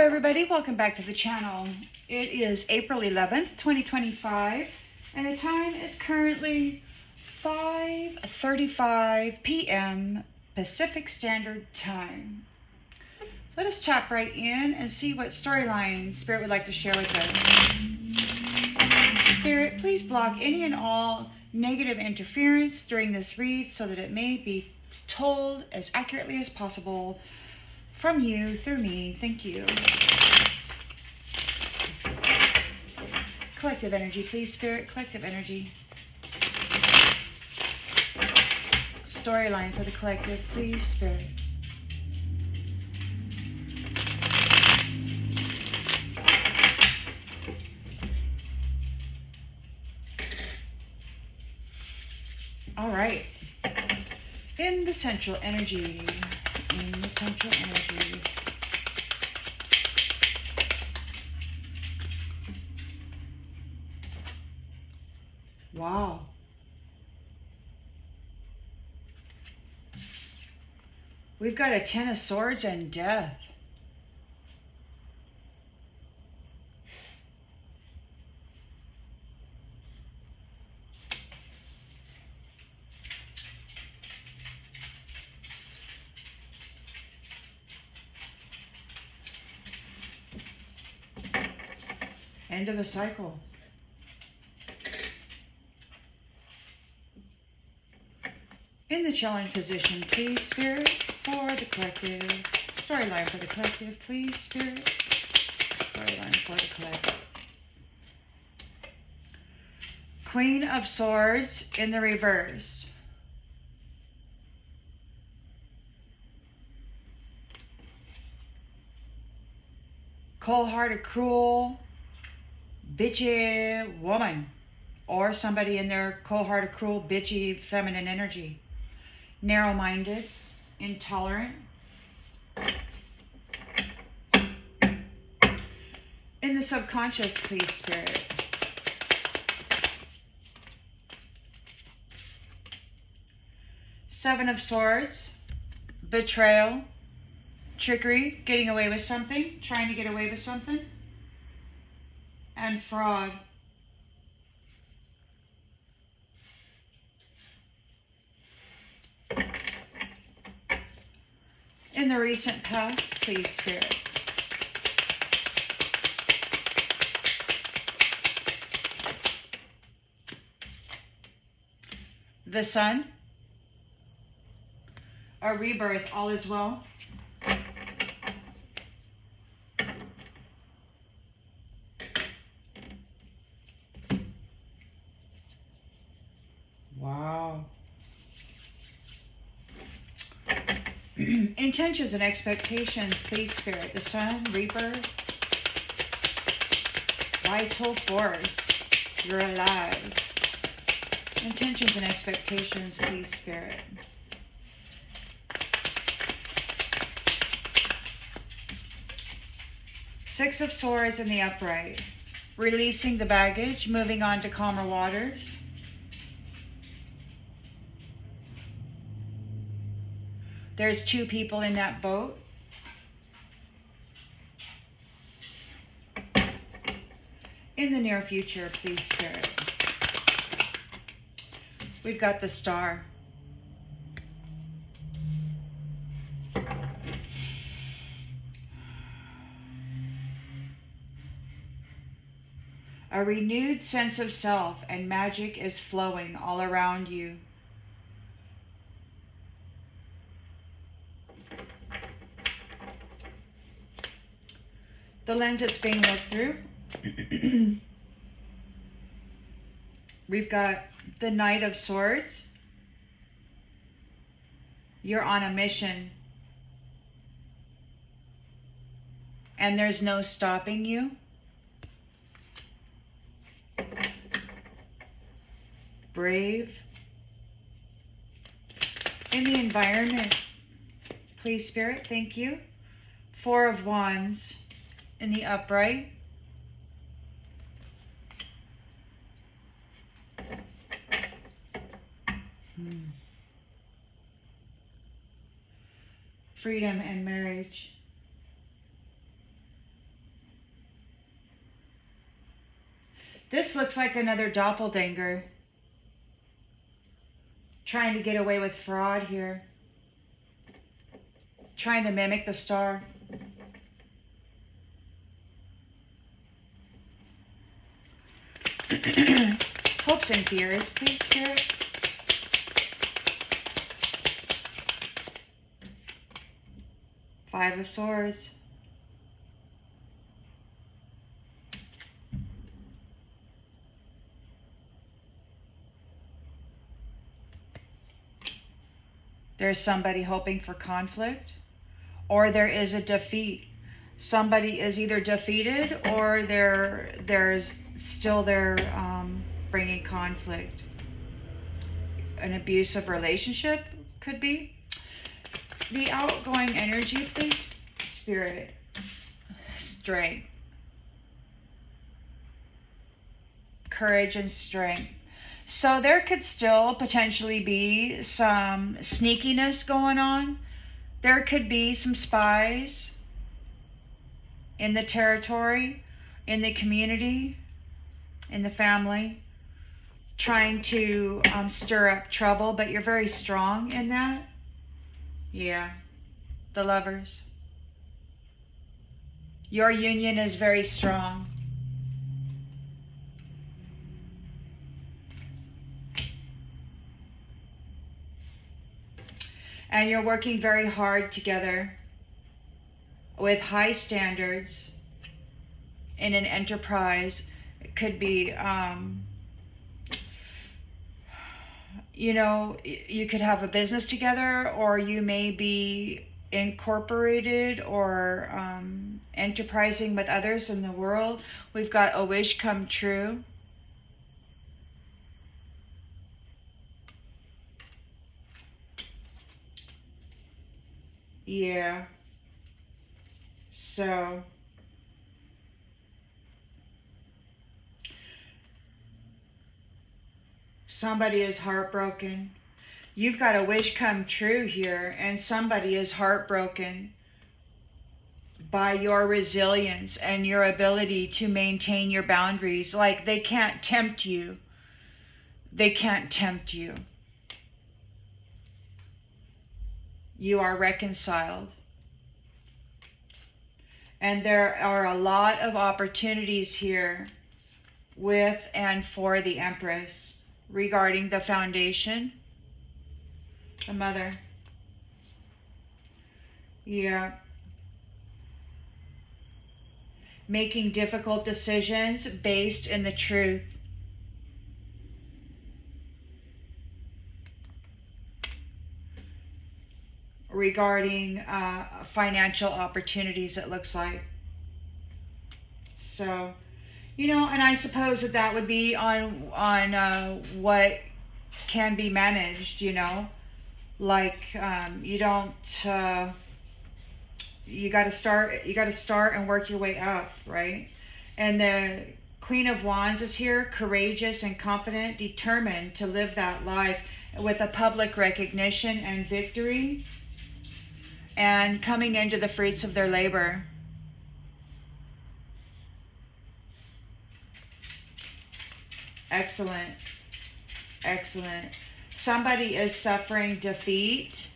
everybody, welcome back to the channel. It is April 11th, 2025, and the time is currently 5:35 p.m. Pacific Standard Time. Let us tap right in and see what storyline Spirit would like to share with us. Spirit, please block any and all negative interference during this read so that it may be told as accurately as possible from you through me. Thank you. Collective energy, please, Spirit. Collective energy. Storyline for the collective, please, Spirit. All right. In the central energy. In the central energy. Wow. We've got a Ten of Swords and Death. End of a cycle. In the challenge position, please, Spirit, for the collective. Storyline for the collective, please, Spirit. Storyline for the collective. Queen of Swords in the reverse. Cold-hearted, cruel, bitchy woman, or somebody in their cold-hearted, cruel, bitchy, feminine energy. Narrow-minded, intolerant. In the subconscious, please, Spirit. Seven of Swords, betrayal, trickery, getting away with something, trying to get away with something, and fraud. In the recent past, please, Spirit. The Sun. A rebirth, all is well. Wow. Intentions and expectations, please, Spirit. The Sun, rebirth, vital force. You're alive. Intentions and expectations, please, Spirit. Six of Swords in the upright. Releasing the baggage, moving on to calmer waters. There's two people in that boat. In the near future, please, Spirit. We've got the Star. A renewed sense of self and magic is flowing all around you. The lens it's being looked through. We've got the Knight of Swords. You're on a mission. And there's no stopping you. Brave. In the environment, please, Spirit, thank you. Four of Wands in the upright. Freedom and marriage. This looks like another doppelganger. Trying to get away with fraud here. Trying to mimic the star. Hopes and fears, please, Spirit. Five of Swords. There's somebody hoping for conflict, or there is a defeat. Somebody is either defeated or there's still bringing conflict. An abusive relationship could be. The outgoing energy, please, Spirit. Strength. Courage and strength. So there could still potentially be some sneakiness going on. There could be some spies in the territory, in the community, in the family, trying to stir up trouble, but you're very strong in that. Yeah, the Lovers. Your union is very strong. And you're working very hard together with high standards in an enterprise. It could be, you could have a business together, or you may be incorporated or enterprising with others in the world. We've got a wish come true. Yeah. So somebody is heartbroken. You've got a wish come true here, and somebody is heartbroken by your resilience and your ability to maintain your boundaries. Like, they can't tempt you. They can't tempt you. You are reconciled. And there are a lot of opportunities here with and for the Empress regarding the foundation, the Mother. Yeah. Making difficult decisions based in the truth. Regarding financial opportunities, it looks like. So, and I suppose that would be on what can be managed, like you don't, you got to start and work your way up, right? And the Queen of Wands is here, courageous and confident, determined to live that life with a public recognition and victory, and coming into the fruits of their labor. Excellent. Excellent. Somebody is suffering defeat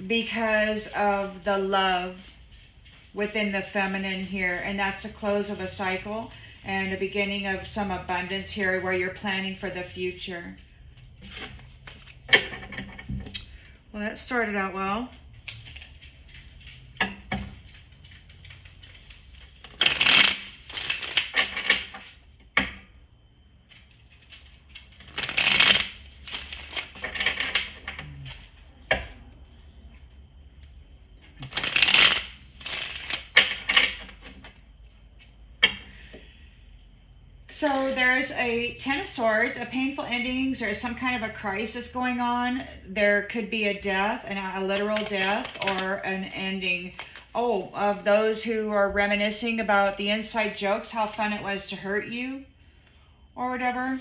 because of the love within the feminine here. And that's the close of a cycle and the beginning of some abundance here where you're planning for the future. Well, that started out well. So there's a Ten of Swords, a painful endings, there's some kind of a crisis going on. There could be a death, a literal death, or an ending. Oh, of those who are reminiscing about the inside jokes, how fun it was to hurt you, or whatever.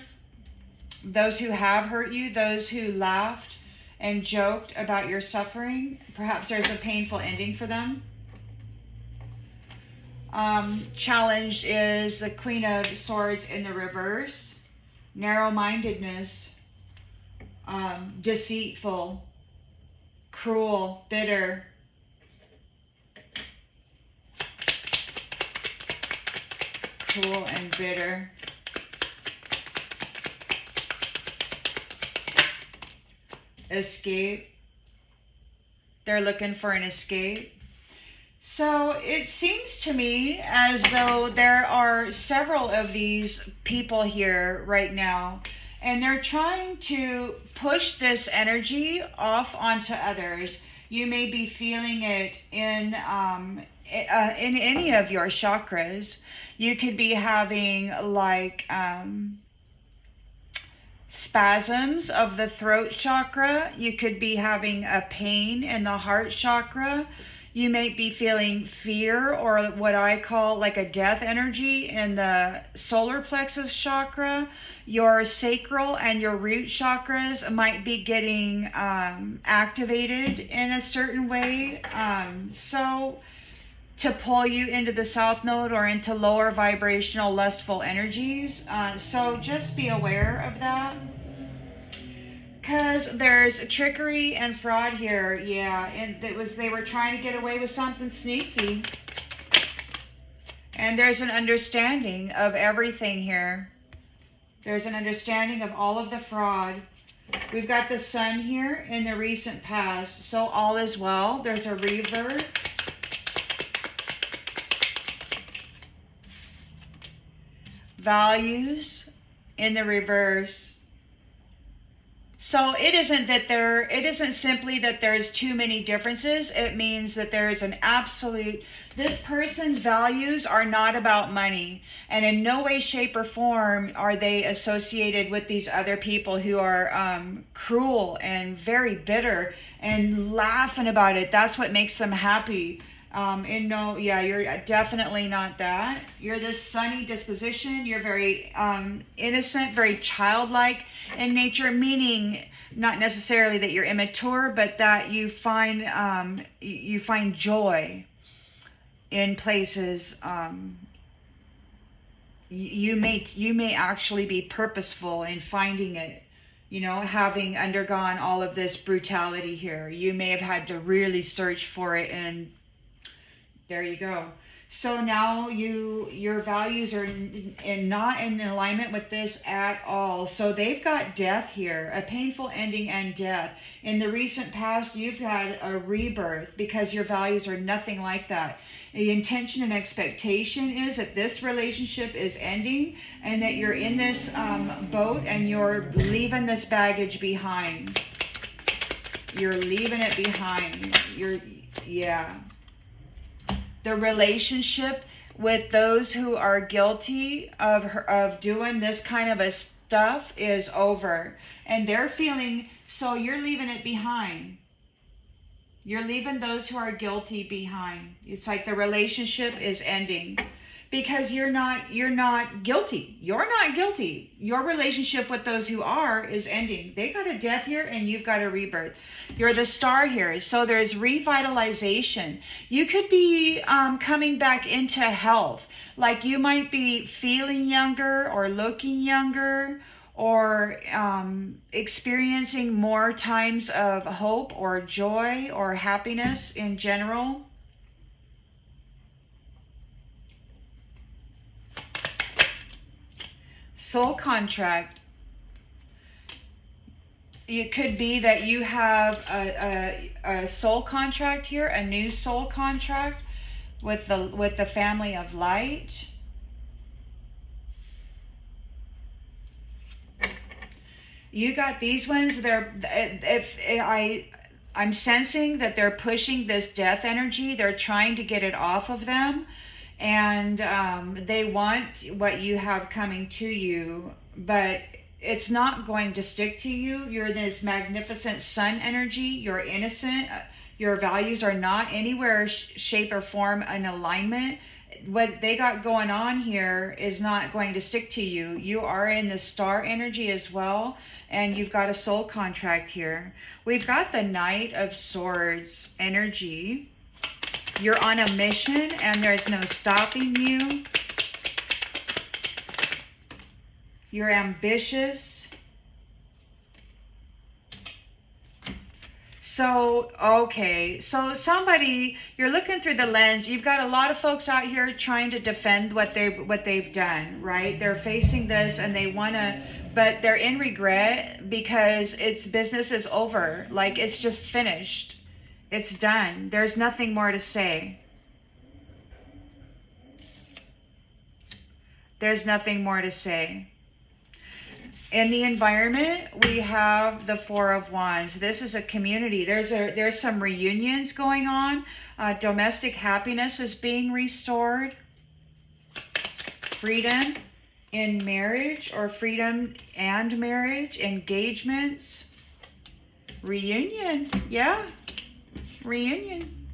Those who have hurt you, those who laughed and joked about your suffering, perhaps there's a painful ending for them. Challenged is the Queen of Swords in the reverse. Narrow-mindedness, deceitful, cruel, bitter. Cruel and bitter. Escape. They're looking for an escape. So it seems to me as though there are several of these people here right now, and they're trying to push this energy off onto others. You may be feeling it in any of your chakras. You could be having like spasms of the throat chakra. You could be having a pain in the heart chakra. You may be feeling fear, or what I call like a death energy in the solar plexus chakra. Your sacral and your root chakras might be getting activated in a certain way. So to pull you into the south node or into lower vibrational lustful energies. So just be aware of that. Because there's trickery and fraud here. Yeah, and they were trying to get away with something sneaky. And there's an understanding of everything here. There's an understanding of all of the fraud. We've got the sun here in the recent past. So all is well. There's a rebirth. Values in the reverse. So it isn't simply that there's too many differences. It means that there's an absolute, this person's values are not about money. And in no way, shape, or form are they associated with these other people who are cruel and very bitter and laughing about it. That's what makes them happy. You're definitely not that. You're this sunny disposition. You're very innocent, very childlike in nature, meaning not necessarily that you're immature, but that you find joy in places. You may actually be purposeful in finding it. You know, having undergone all of this brutality here, you may have had to really search for it, and there you go. So now your values are not in alignment with this at all. So they've got death here, a painful ending and death. In the recent past, you've had a rebirth because your values are nothing like that. The intention and expectation is that this relationship is ending and that you're in this boat and you're leaving this baggage behind. You're leaving it behind. The relationship with those who are guilty of doing this kind of a stuff is over. And they're feeling, so you're leaving it behind. You're leaving those who are guilty behind. It's like the relationship is ending. Because you're not guilty. You're not guilty. Your relationship with those who are is ending. They got a death here and you've got a rebirth. You're the star here. So there's revitalization. You could be coming back into health. Like you might be feeling younger or looking younger, or experiencing more times of hope or joy or happiness in general. Soul contract. It could be that you have a soul contract here, a new soul contract with the family of light. You got these ones. I'm sensing that they're pushing this death energy. They're trying to get it off of them. And they want what you have coming to you, but it's not going to stick to you. You're this magnificent sun energy. You're innocent. Your values are not anywhere, shape, or form in alignment. What they got going on here is not going to stick to you. You are in the star energy as well, and you've got a soul contract here. We've got the Knight of Swords energy. You're on a mission and there's no stopping you. You're ambitious. So, okay. So somebody, you're looking through the lens. You've got a lot of folks out here trying to defend what they've done, right? They're facing this and they want to, but they're in regret because business is over. Like, it's just finished. It's done. There's nothing more to say. There's nothing more to say. In the environment, we have the Four of Wands. This is a community. There's some reunions going on. Domestic happiness is being restored. Freedom in marriage or freedom and marriage. Engagements. Reunion. Yeah. Reunion.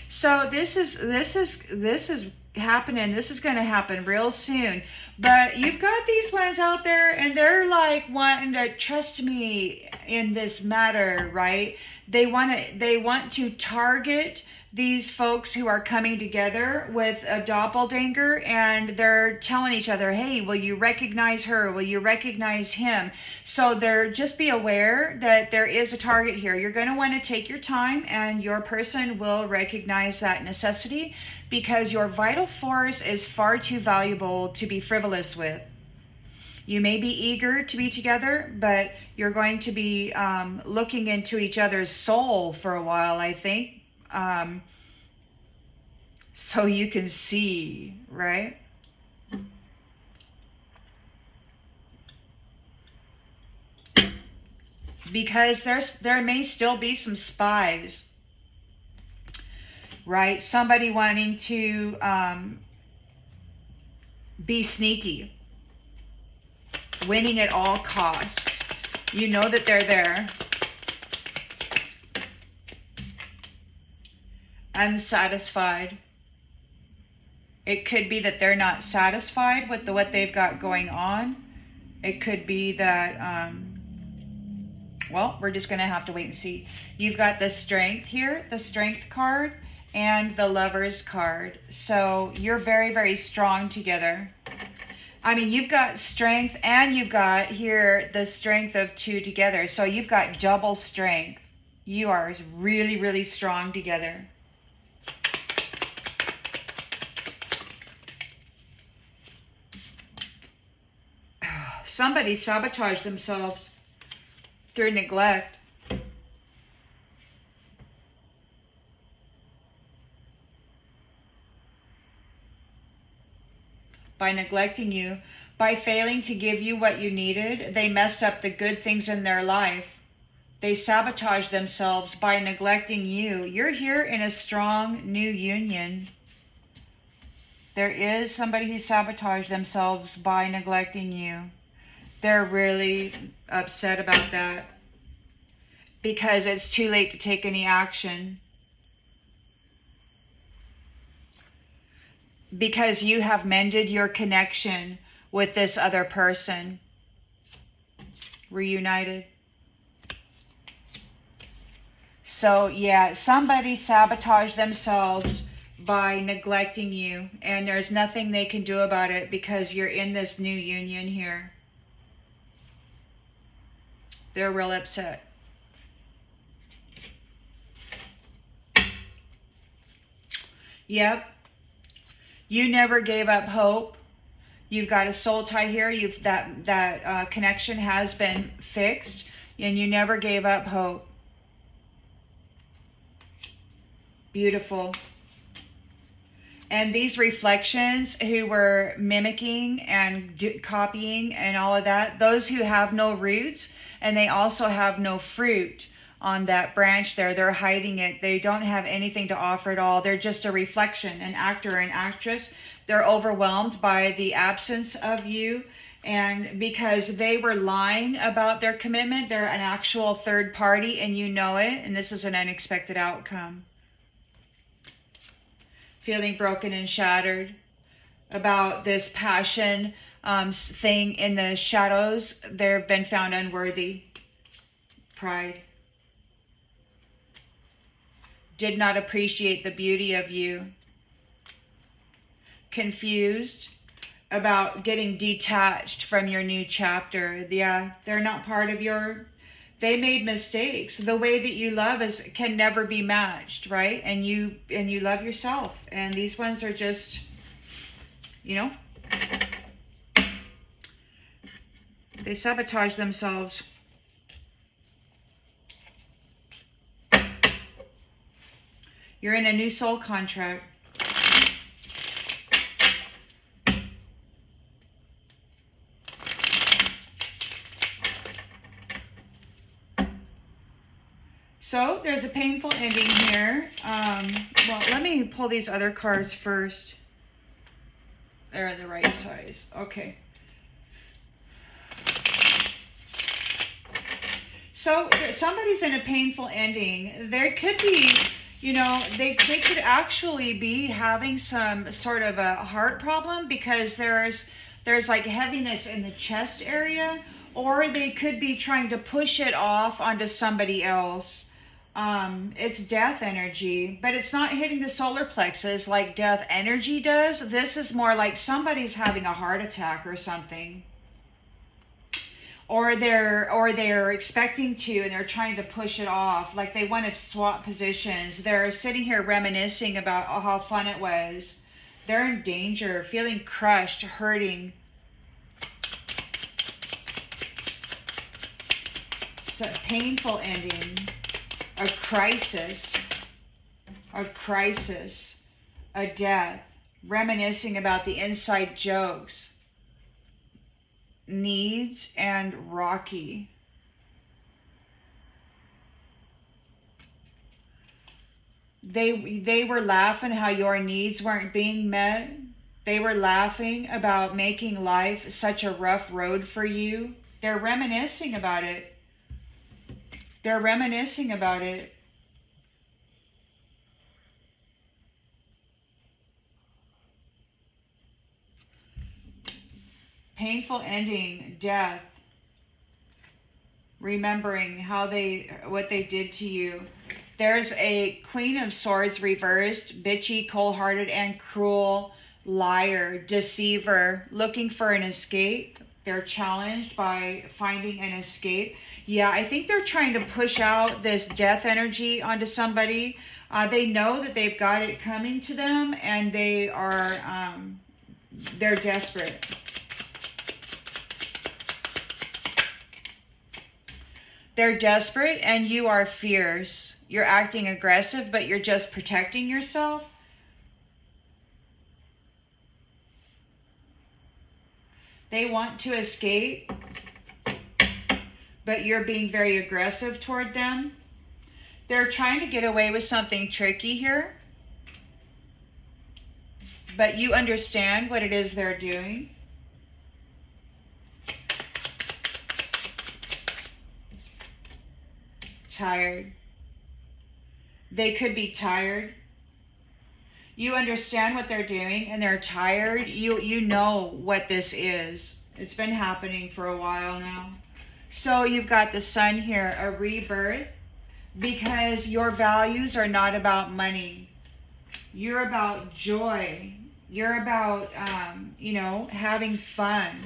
So this is happening. This is going to happen real soon. But you've got these ones out there and they're like wanting to trust me in this matter, right? They want to target these folks who are coming together with a doppelganger, and they're telling each other, hey, will you recognize her? Will you recognize him? So just be aware that there is a target here. You're going to want to take your time, and your person will recognize that necessity, because your vital force is far too valuable to be frivolous with. You may be eager to be together, but you're going to be looking into each other's soul for a while, I think. So you can see, right? Because there may still be some spies, right? Somebody wanting to be sneaky, winning at all costs. You know that they're there. Unsatisfied. It could be that they're not satisfied with what they've got going on. It could be that, well, we're just going to have to wait and see. You've got the Strength here, the Strength card, and the Lovers card. So you're very, very strong together. I mean, you've got strength and you've got here the strength of two together. So you've got double strength. You are really, really strong together. Somebody sabotaged themselves through neglect. By neglecting you, by failing to give you what you needed, they messed up the good things in their life. They sabotaged themselves by neglecting you. You're here in a strong new union. There is somebody who sabotaged themselves by neglecting you. They're really upset about that because it's too late to take any action. Because you have mended your connection with this other person. Reunited. So yeah, somebody sabotaged themselves by neglecting you, and there's nothing they can do about it because you're in this new union here. They're real upset. Yep. You never gave up hope. You've got a soul tie here. That connection has been fixed, and you never gave up hope. Beautiful. And these reflections who were mimicking and copying and all of that, those who have no roots and they also have no fruit on that branch there, they're hiding it. They don't have anything to offer at all. They're just a reflection, an actor, an actress. They're overwhelmed by the absence of you. And because they were lying about their commitment, they're an actual third party and you know it. And this is an unexpected outcome. Feeling broken and shattered about this passion thing in the shadows. They've been found unworthy. Pride. did not appreciate the beauty of you, confused about getting detached from your new chapter. Yeah, they're not part of your, they made mistakes. The way that you love can never be matched, right? And you love yourself. And these ones are just, you know, they sabotage themselves. You're in a new soul contract. So there's a painful ending here. Well, let me pull these other cards first. They're the right size. Okay. So somebody's in a painful ending. There could be, you know, they could actually be having some sort of a heart problem because there's like heaviness in the chest area, or they could be trying to push it off onto somebody else. It's death energy, but it's not hitting the solar plexus like death energy does. This is more like somebody's having a heart attack or something. Or they're expecting to, and they're trying to push it off, like they want to swap positions. They're sitting here reminiscing about how fun it was. They're in danger, feeling crushed, hurting. So painful ending, a crisis, a death, reminiscing about the inside jokes. Needs and rocky. They were laughing how your needs weren't being met. They were laughing about making life such a rough road for you. They're reminiscing about it. They're reminiscing about it. Painful ending, death. Remembering what they did to you. There's a Queen of Swords reversed, bitchy, cold-hearted, and cruel, liar, deceiver, looking for an escape. They're challenged by finding an escape. Yeah, I think they're trying to push out this death energy onto somebody. They know that they've got it coming to them, and they're desperate. They're desperate, and you are fierce. You're acting aggressive, but you're just protecting yourself. They want to escape, but you're being very aggressive toward them. They're trying to get away with something tricky here, but you understand what it is they're doing. Tired. They could be tired. You understand what they're doing, and they're tired. You know what this is. It's been happening for a while now. So you've got the Sun here, a rebirth, because your values are not about money. You're about joy. You're about, having fun.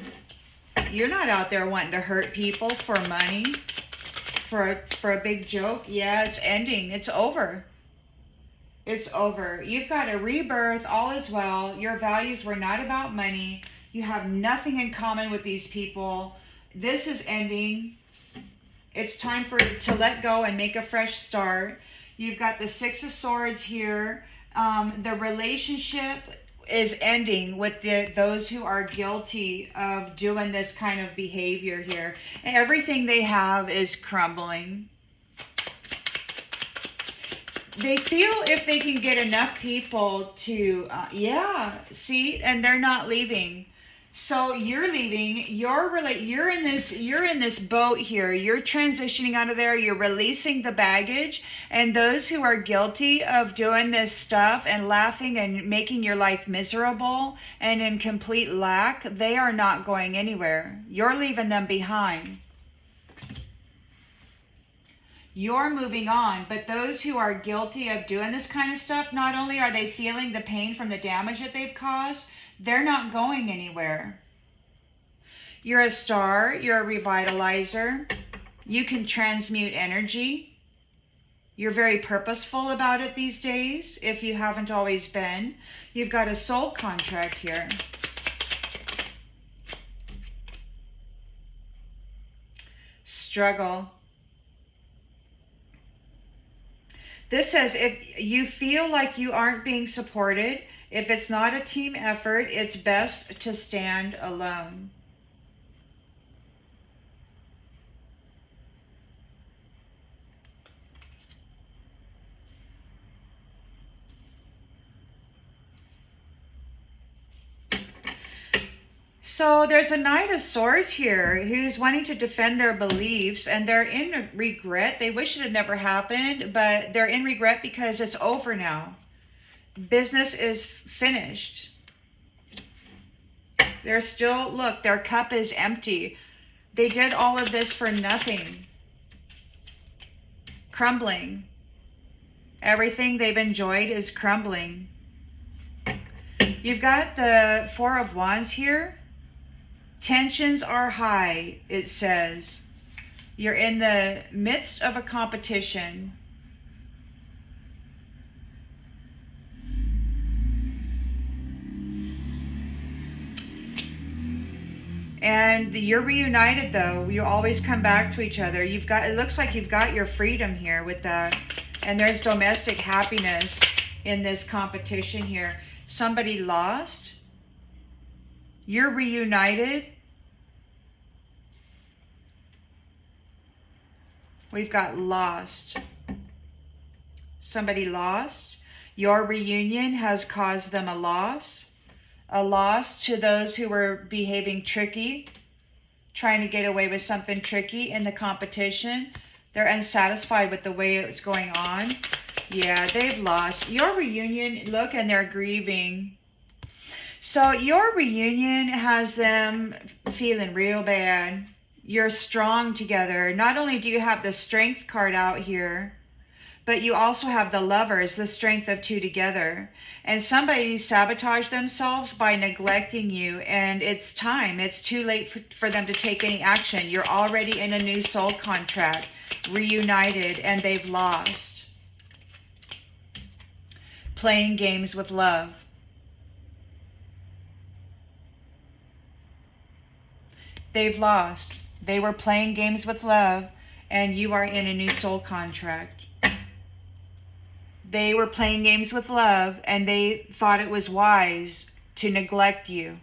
You're not out there wanting to hurt people for money. For a big joke. Yeah, it's ending. It's over. It's over. You've got a rebirth. All is well. Your values were not about money. You have nothing in common with these people. This is ending. It's time to let go and make a fresh start. You've got the Six of Swords here. The relationship is ending with those who are guilty of doing this kind of behavior here. And everything they have is crumbling. They feel if they can get enough people to, and they're not leaving. So you're leaving. You're in this boat here. You're transitioning out of there. You're releasing the baggage, and those who are guilty of doing this stuff and laughing and making your life miserable and in complete lack, they are not going anywhere. You're leaving them behind. You're moving on. But those who are guilty of doing this kind of stuff, not only are they feeling the pain from the damage that they've caused, they're not going anywhere. You're a star. You're a revitalizer. You can transmute energy. You're very purposeful about it these days, if you haven't always been. You've got a soul contract here. Struggle. This says if you feel like you aren't being supported, if it's not a team effort, it's best to stand alone. So there's a Knight of Swords here who's wanting to defend their beliefs, and they're in regret. They wish it had never happened, but they're in regret because it's over now. Business is finished. They're still, look, their cup is empty. They did all of this for nothing. Crumbling. Everything they've enjoyed is crumbling. You've got the Four of Wands here. Tensions are high, it says. You're in the midst of a competition. And you're reunited, though. You always come back to each other. You've got, it looks like you've got your freedom here with that. And there's domestic happiness in this competition here. Somebody lost. You're reunited. We've got lost. Somebody lost. Your reunion has caused them a loss. A loss to those who were behaving tricky, trying to get away with something tricky in the competition. They're unsatisfied with the way it's going on. Yeah, they've lost. Your reunion, look, and they're grieving. So your reunion has them feeling real bad. You're strong together. Not only do you have the Strength card out here, but you also have the Lovers, the strength of two together. And somebody sabotaged themselves by neglecting you, and it's time. It's too late for them to take any action. You're already in a new soul contract, reunited, and they've lost. Playing games with love. They've lost. They were playing games with love, and you are in a new soul contract. They were playing games with love, and they thought it was wise to neglect you.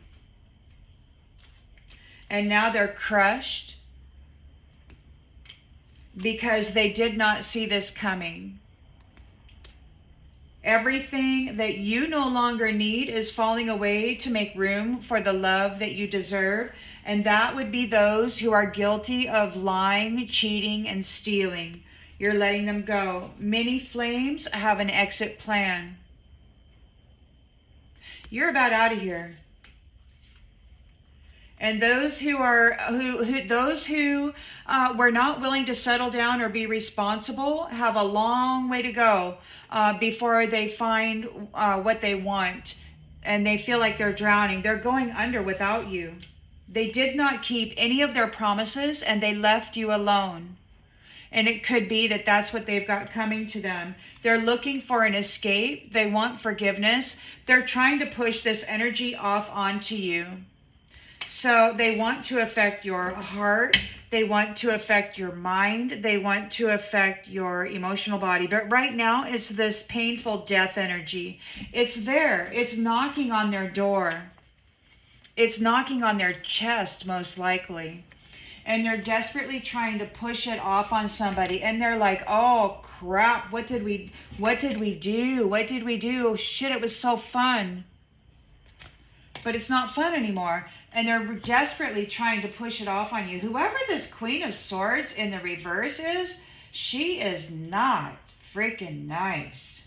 And now they're crushed because they did not see this coming. Everything that you no longer need is falling away to make room for the love that you deserve. And that would be those who are guilty of lying, cheating, and stealing. You're letting them go. Many flames have an exit plan. You're about out of here. And those who are those who were not willing to settle down or be responsible have a long way to go before they find what they want, and they feel like they're drowning. They're going under without you. They did not keep any of their promises, and they left you alone. And it could be that that's what they've got coming to them. They're looking for an escape. They want forgiveness. They're trying to push this energy off onto you. So they want to affect your heart. They want to affect your mind. They want to affect your emotional body. But right now, it's this painful death energy. It's there. It's knocking on their door. It's knocking on their chest, most likely. And they're desperately trying to push it off on somebody. And they're like, oh, crap. What did we do? What did we do? Oh, shit, it was so fun. But it's not fun anymore. And they're desperately trying to push it off on you. Whoever this Queen of Swords in the reverse is, she is not freaking nice.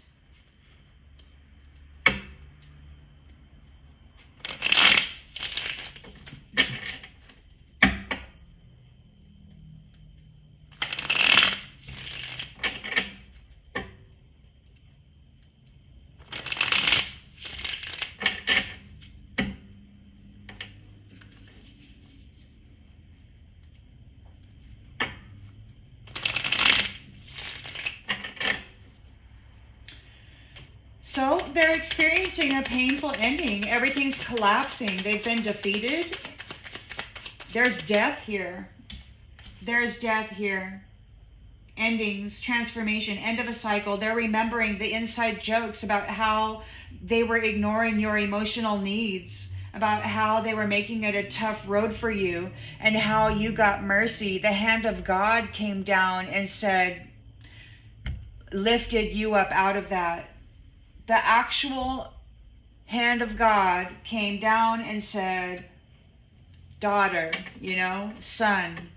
So they're experiencing a painful ending. Everything's collapsing. They've been defeated. There's death here. There's death here. Endings, transformation, end of a cycle. They're remembering the inside jokes about how they were ignoring your emotional needs, about how they were making it a tough road for you, and how you got mercy. The hand of God came down and said, lifted you up out of that. The actual hand of God came down and said, daughter, son.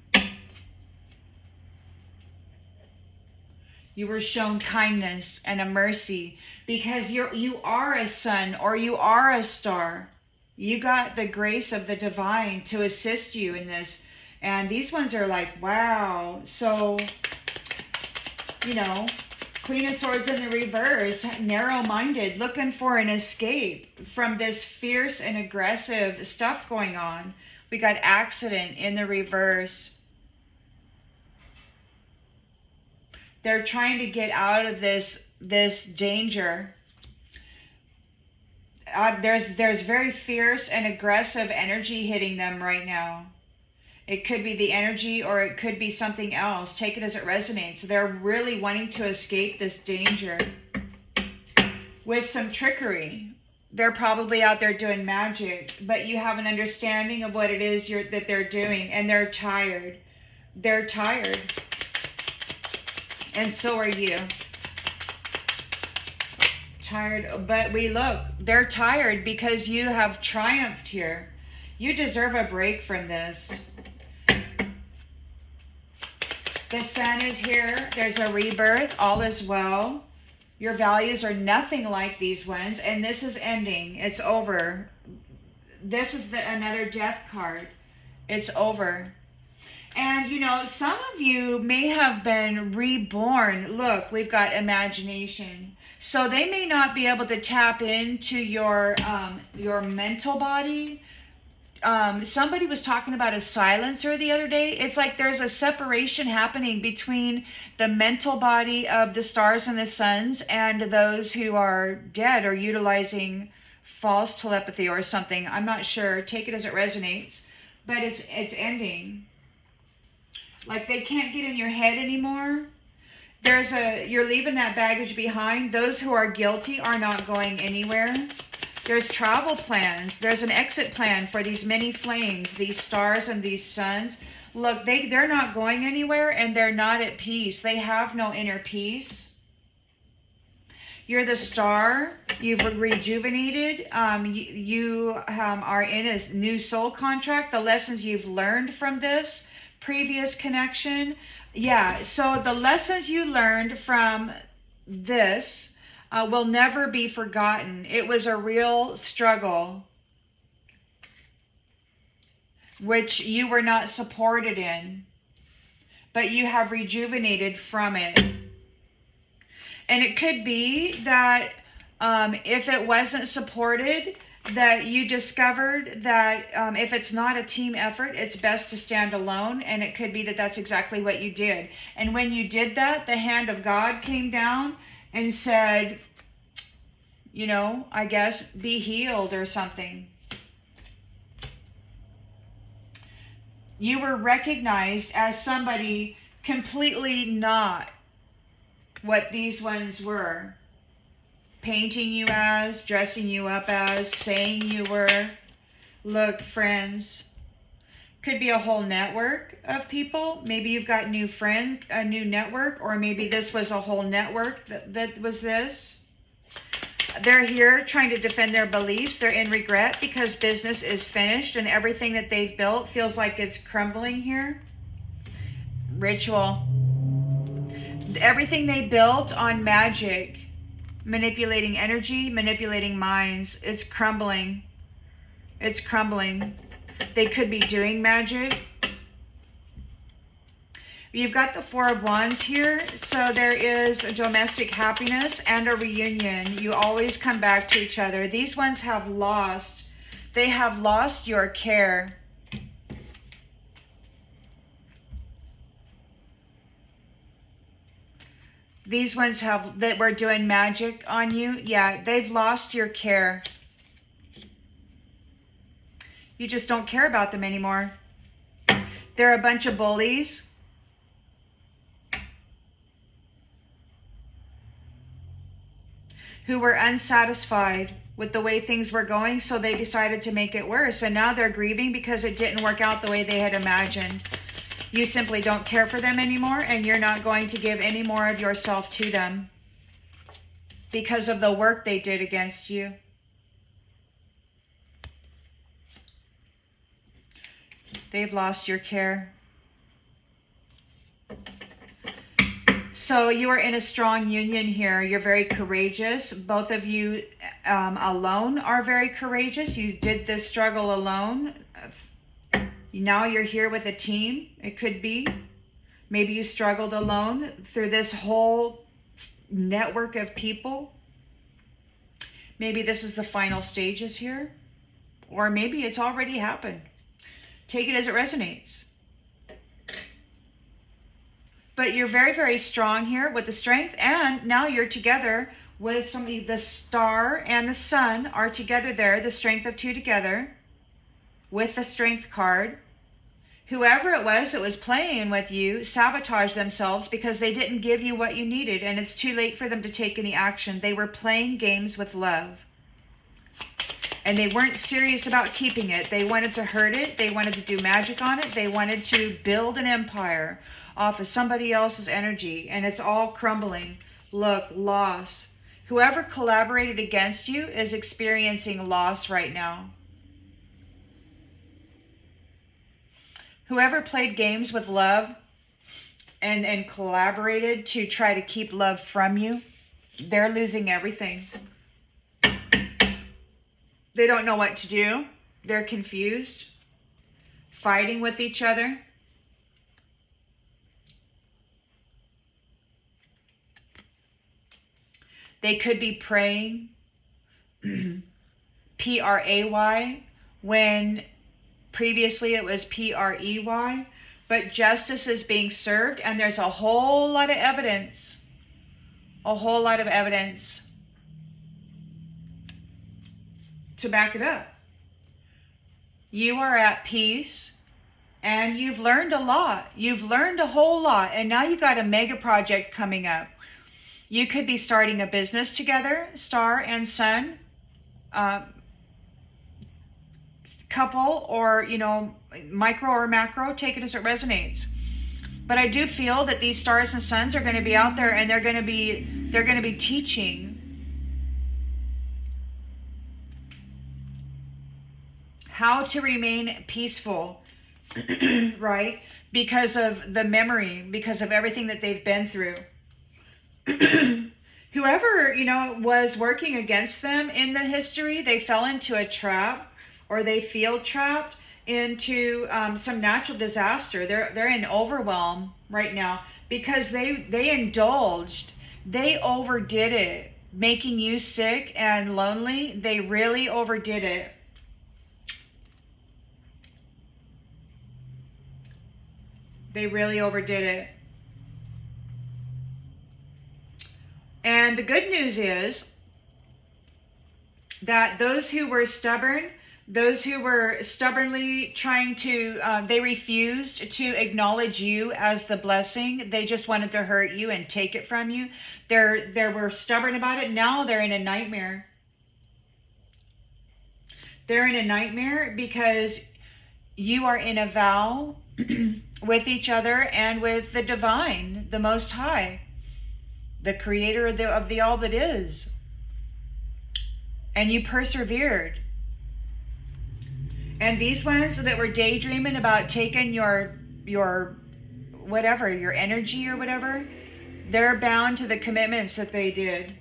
You were shown kindness and a mercy because you are a sun or you are a star. You got the grace of the divine to assist you in this. And these ones are like, wow. So, Queen of Swords in the reverse, narrow-minded, looking for an escape from this fierce and aggressive stuff going on. We got accident in the reverse. They're trying to get out of this danger. There's very fierce and aggressive energy hitting them right now. It could be the energy or it could be something else. Take it as it resonates. They're really wanting to escape this danger with some trickery. They're probably out there doing magic, but you have an understanding of what it is that they're doing, and they're tired. They're tired. And so are you. Tired, but they're tired because you have triumphed here. You deserve a break from this. The sun is here. There's a rebirth. All is well. Your values are nothing like these ones, and this is ending. It's over. This is another death card. It's over. And, some of you may have been reborn. Look, we've got imagination. So they may not be able to tap into your mental body. Somebody was talking about a silencer the other day. It's like there's a separation happening between the mental body of the stars and the suns and those who are dead or utilizing false telepathy or something. I'm not sure. Take it as it resonates. But it's ending. Like they can't get in your head anymore. You're leaving that baggage behind. Those who are guilty are not going anywhere. There's travel plans. There's an exit plan for these many flames, these stars and these suns. Look, they're not going anywhere and they're not at peace. They have no inner peace. You're the star. You've rejuvenated. You are in a new soul contract. The lessons you've learned from this previous connection. Yeah, so the lessons you learned from this will never be forgotten. It was a real struggle, which you were not supported in, but you have rejuvenated from it. And it could be that if it wasn't supported, that you discovered that if it's not a team effort, it's best to stand alone. And it could be that that's exactly what you did. And when you did that, the hand of God came down and said, I guess, be healed or something. You were recognized as somebody completely not what these ones were. Painting you as, dressing you up as, saying you were. Look, friends, could be a whole network of people. Maybe you've got new friends, a new network, or maybe this was a whole network that was this. They're here trying to defend their beliefs. They're in regret because business is finished and everything that they've built feels like it's crumbling here. Ritual. Everything they built on magic, manipulating energy, manipulating minds, it's crumbling. It's crumbling. They could be doing magic. You've got the Four of Wands here. So there is a domestic happiness and a reunion. You always come back to each other. These ones have lost. They have lost your care. These ones that were doing magic on you. Yeah, they've lost your care. You just don't care about them anymore. They're a bunch of bullies. Who were unsatisfied with the way things were going, so they decided to make it worse. And now they're grieving because it didn't work out the way they had imagined. You simply don't care for them anymore, and you're not going to give any more of yourself to them because of the work they did against you. They've lost your care. So you are in a strong union here. You're very courageous. Both of you alone are very courageous. You did this struggle alone. Now you're here with a team. It could be. Maybe you struggled alone through this whole network of people. Maybe this is the final stages here. Or maybe it's already happened. Take it as it resonates. But you're very, very strong here with the strength. And now you're together with somebody. The star and the sun are together there. The strength of two together with the strength card. Whoever it was playing with you sabotaged themselves because they didn't give you what you needed. And it's too late for them to take any action. They were playing games with love. And they weren't serious about keeping it. They wanted to hurt it. They wanted to do magic on it. They wanted to build an empire off of somebody else's energy. And it's all crumbling. Look, loss. Whoever collaborated against you is experiencing loss right now. Whoever played games with love and collaborated to try to keep love from you, they're losing everything. They don't know what to do. They're confused, fighting with each other. They could be praying, P-R-A-Y, when previously it was P-R-E-Y. But justice is being served, and there's a whole lot of evidence. A whole lot of evidence to back it up. You are at peace, and you've learned a lot. You've learned a whole lot, and now you got a mega project coming up. You could be starting a business together, star and sun, couple, or, micro or macro, take it as it resonates. But I do feel that these stars and suns are going to be out there, and they're going to be teaching how to remain peaceful, right? Because of the memory, because of everything that they've been through. Whoever, was working against them in the history, they fell into a trap, or they feel trapped into some natural disaster. They're in overwhelm right now because they indulged. They overdid it, making you sick and lonely. They really overdid it. They really overdid it. And the good news is that those who were stubborn, those who were stubbornly trying to, they refused to acknowledge you as the blessing. They just wanted to hurt you and take it from you. They were stubborn about it. Now they're in a nightmare. They're in a nightmare because you are in a vow with each other and with the divine, the Most High, the creator of the all that is. And you persevered. And these ones that were daydreaming about taking your whatever, your energy or whatever, they're bound to the commitments that they did.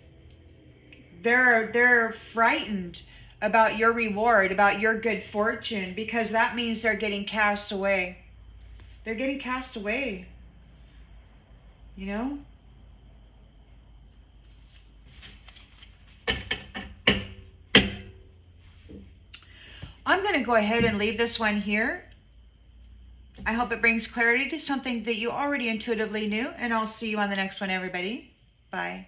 They're frightened about your reward, about your good fortune, because that means they're getting cast away. They're getting cast away. I'm going to go ahead and leave this one here. I hope it brings clarity to something that you already intuitively knew, and I'll see you on the next one, everybody. Bye.